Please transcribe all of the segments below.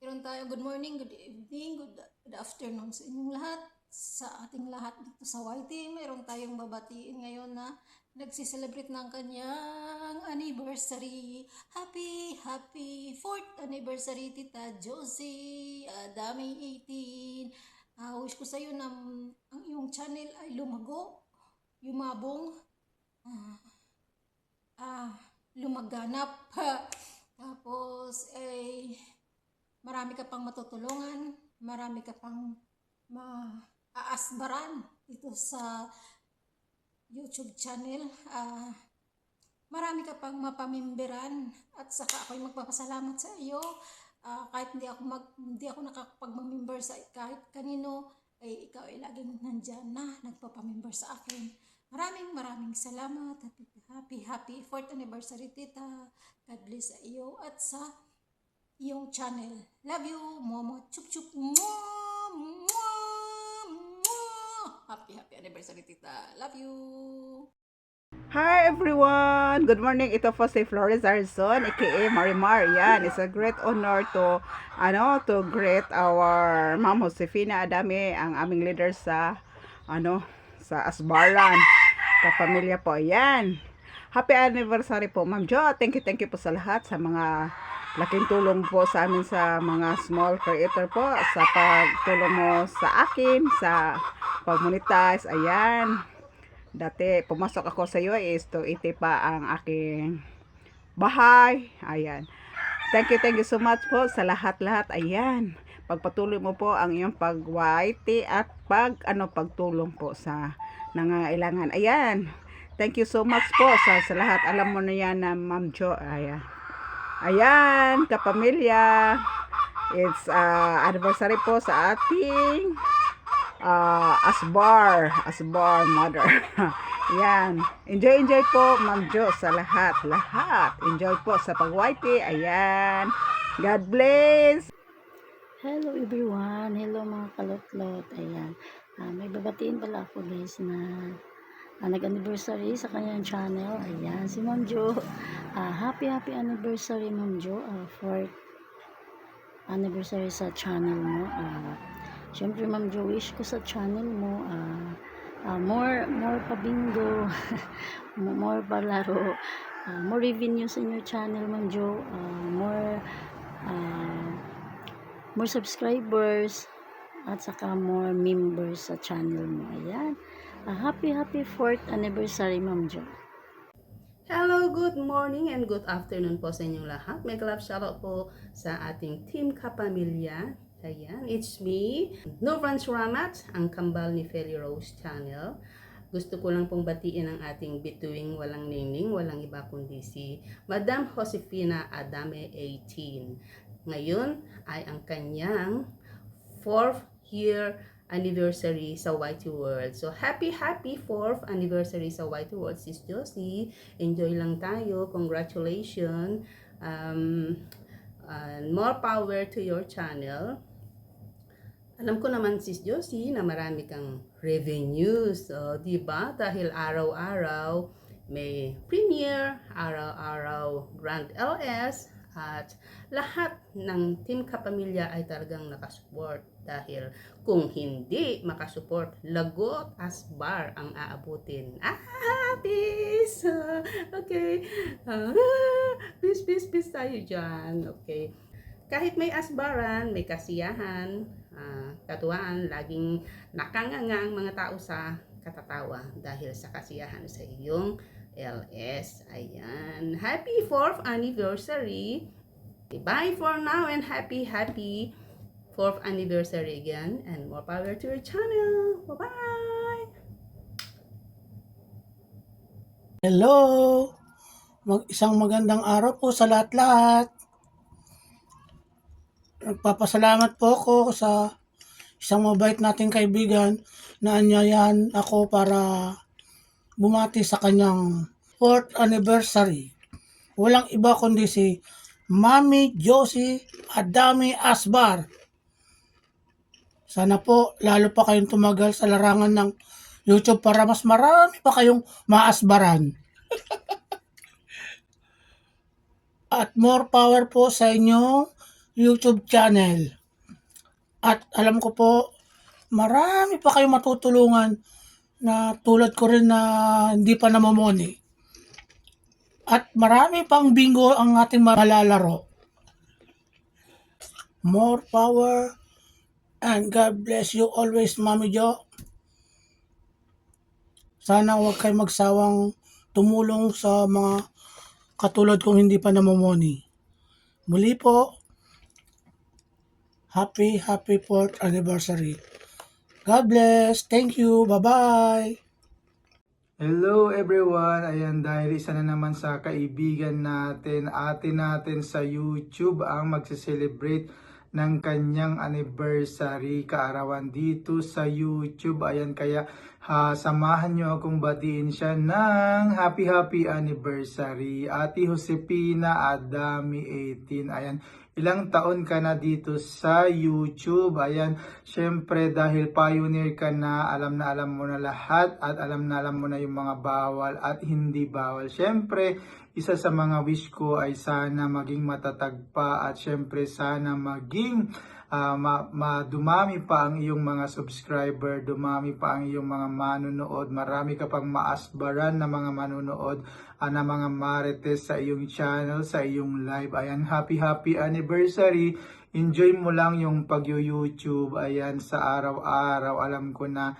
Meron tayo good morning, good evening, good afternoon sa inyong lahat. Sa ating lahat dito sa YT, meron tayong babatiin ngayon na nagsiselebrate ng kanyang anniversary. Happy 4th anniversary, Tita Josie. Dami 18. Wish ko sa iyo na ang iyong channel ay lumago, yumabong, lumaganap. Tapos, marami ka pang matutulungan, marami ka pang maaasbaran dito sa YouTube channel. Marami ka pang mapamimberan at saka ako'y magpapasalamat sa iyo. Kahit hindi ako nakakapag-member sa kahit kanino, ay ikaw ay laging nandyan na nagpapamember sa akin. Maraming salamat. Happy 4th anniversary, Tita. God bless sa iyo at sa iyong channel. Love you, Momo. Chup chup. Mwah, mwah, mwah. Happy anniversary, Tita. Love you. Hi everyone! Good morning. Ito po si Flores Arzon, aka Marimar. Yan, it's a great honor to greet our Ma'am Josefina Adame, ang aming leader sa sa Asbaran. Kapamilya po. Yan. Happy anniversary po, Ma'am Jo. Thank you po sa lahat, sa mga laking tulong po sa amin, sa mga small creator po, sa pagtulong mo sa akin, sa pag-monetize. Ayan. Dati, pumasok ako sa US to iti pa ang aking bahay. Ayan. Thank you so much po sa lahat-lahat. Ayan. Pagpatuloy mo po ang iyong pag-YT at pagtulong po sa nangangailangan. Ayan. Thank you so much po sa lahat. Alam mo na yan na Ma'am Jo. Ayan. Ayan, kapamilya. It's anniversary po sa ating Asbar mother. Yan. Enjoy po, Ma'am Jo, sa lahat. Enjoy po sa pag-YT. Ayan. God bless. Hello everyone. Hello mga kalotlot. Ayan. May babatiin pala ako guys na nag-anniversary sa kanyang channel. Ayan. Si Ma'am Jo. Happy anniversary Ma'am Jo. 4th anniversary sa channel mo. Siyempre Ma'am Jo, wish ko sa channel mo more pabingo, more palaro, more revenue sa inyo channel Ma'am Jo, more subscribers at saka more members sa channel mo. Ayan. Happy 4th anniversary Ma'am Jo. Hello, good morning and good afternoon po sa inyong lahat. May love shoutout po sa ating Team Kapamilya. Ayan, it's me, Novran Suramat, ang kambal ni Feli Rose Channel. Gusto ko lang pong batiin ang ating bituing walang ningning, walang iba kundi si Madam Josefina Adame 18. Ngayon ay ang kanyang 4th year anniversary sa YT World. So, happy 4th anniversary sa YT World, Sis Josie. Enjoy lang tayo. Congratulations. More power to your channel. Alam ko naman, Sis Josie, na marami kang revenues. So, diba? Dahil araw-araw may premiere, araw-araw Grand LS, at lahat ng Team Kapamilya ay talagang nakasupport. Dahil kung hindi makasupport, lagot asbar ang aabutin. Peace! Okay. Peace tayo dyan. Okay. Kahit may asbaran, may kasiyahan, katuwaan, laging nakanganga ang mga tao sa katatawa dahil sa kasiyahan sa iyong LS. Ayan. Happy 4th anniversary. Bye for now and happy 4th anniversary again, and more power to your channel. Bye-bye! Hello! Isang magandang araw po sa lahat-lahat. Nagpapasalamat po ako sa isang mabait nating kaibigan na anyayahan ako para bumati sa kanyang 4th anniversary. Walang iba kundi si Mami Josie Adame Asbar. Sana po lalo pa kayong tumagal sa larangan ng YouTube para mas marami pa kayong maasbaran. At more power po sa inyong YouTube channel. At alam ko po, marami pa kayong matutulungan na tulad ko rin na hindi pa namomoni. At marami pang bingo ang ating malalaro. More power and God bless you always, Mami Jo. Sana huwag kayo magsawang tumulong sa mga katulad kong hindi pa namomoni. Muli po, happy 4th anniversary. God bless. Thank you. Bye-bye. Hello everyone! Ayan, dahil isa na naman sa kaibigan natin, ate natin sa YouTube ang magse-celebrate ng kanyang anniversary, kaarawan dito sa YouTube. Ayan, kaya samahan nyo akong batiin siya ng happy anniversary. Ate Josepina Adami 18. Ayan, ilang taon ka na dito sa YouTube. Ayan, syempre dahil pioneer ka na alam mo na lahat at alam mo na yung mga bawal at hindi bawal. Syempre, isa sa mga wish ko ay sana maging matatag pa at syempre sana maging dumami pa ang iyong mga subscriber, dumami pa ang iyong mga manunood, marami ka pang maasbaran na mga manunood, na mga marites sa iyong channel, sa iyong live. Ayan, happy anniversary. Enjoy mo lang yung pag-YouTube. Ayan, sa araw-araw. Alam ko na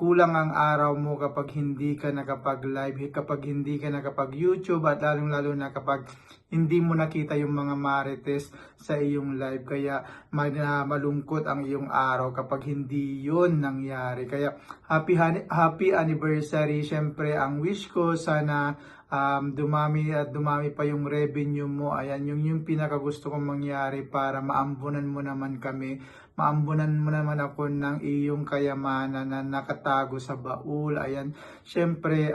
kulang ang araw mo kapag hindi ka nakapag-live, kapag hindi ka nakapag-YouTube, at lalong-lalo na kapag hindi mo nakita yung mga marites sa iyong live. Kaya malungkot ang iyong araw kapag hindi yun nangyari. Kaya happy anniversary. Syempre, ang wish ko sana dumami at dumami pa yung revenue mo. Ayan, yung pinakagusto kong mangyari para maambunan mo naman kami. Maambunan mo naman ako ng iyong kayamanan na nakatago sa baul. Ayan, syempre,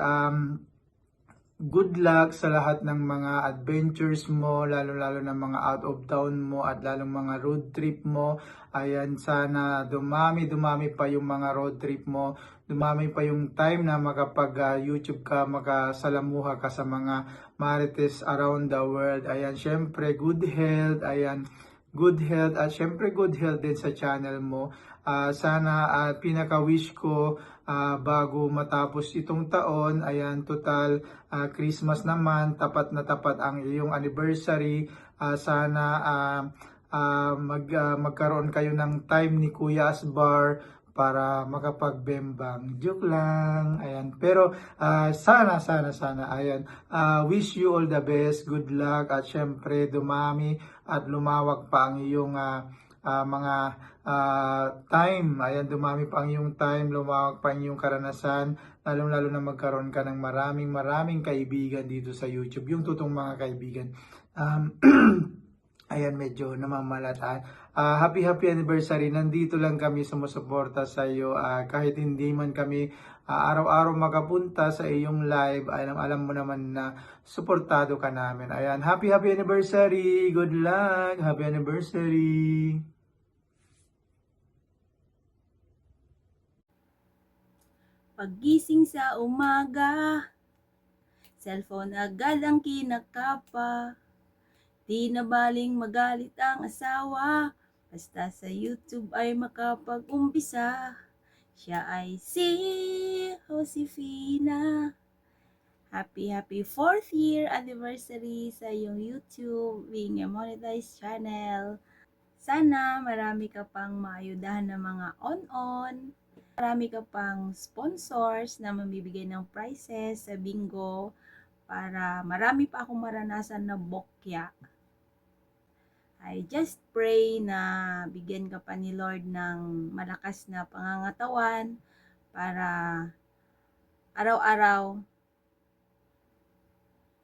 good luck sa lahat ng mga adventures mo, lalo-lalo na mga out of town mo at lalong mga road trip mo. Ayan, sana dumami pa yung mga road trip mo. Dumami pa yung time na makapag-YouTube ka, makasalamuha ka sa mga marites around the world. Ayan, syempre, good health. Ayan, good health at syempre good health din sa channel mo. Sana pinaka-wish ko bago matapos itong taon, ayan, total Christmas naman, tapat na tapat ang iyong anniversary. Sana magkaroon kayo ng time ni Kuya Asbar para makapagbembang. Joke lang. Ayan. Pero sana, ayan. Wish you all the best. Good luck. At syempre, dumami at lumawak pa ang iyong mga time. Ayan, dumami pa ang iyong time, lumawak pa ang iyong karanasan. Lalong-lalo na magkaroon ka ng maraming kaibigan dito sa YouTube. Yung totoong mga kaibigan. Ayan, medyo namamalataan. Happy anniversary. Nandito lang kami sumusuporta sa iyo. Kahit hindi man kami araw-araw makapunta sa iyong live, alam mo naman na suportado ka namin. Ayan, happy anniversary. Good luck. Happy anniversary. Paggising sa umaga, cellphone agad ang kinakapa. Di na baling magalit ang asawa, basta sa YouTube ay makapag-umpisa. Siya ay si Josefina. Happy 4th year anniversary sa iyong YouTube being a monetized channel. Sana marami ka pang maayudahan ng mga on-on. Marami ka pang sponsors na mamibigay ng prizes sa bingo para marami pa akong maranasan na bokya. I just pray na bigyan ka pa ni Lord ng malakas na pangangatawan para araw-araw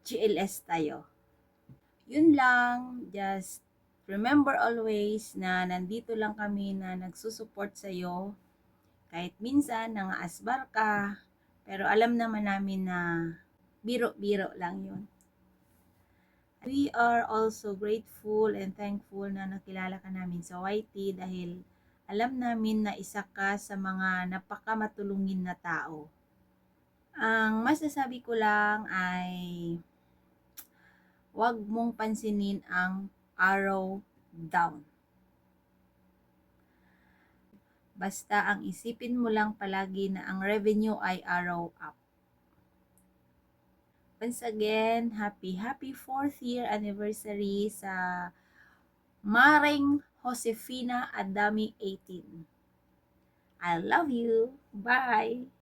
GLS tayo. Yun lang, just remember always na nandito lang kami na nagsusupport sa iyo. Kahit minsan nangaasbar ka, pero alam naman namin na biro-biro lang yun. We are also grateful and thankful na nakilala ka namin sa YT dahil alam namin na isa ka sa mga napakamatulungin na tao. Ang masasabi ko lang ay huwag mong pansinin ang araw down. Basta ang isipin mo lang palagi na ang revenue ay arrow up. Once again, happy 4th year anniversary sa Maring Josefina Adami 18. I love you. Bye!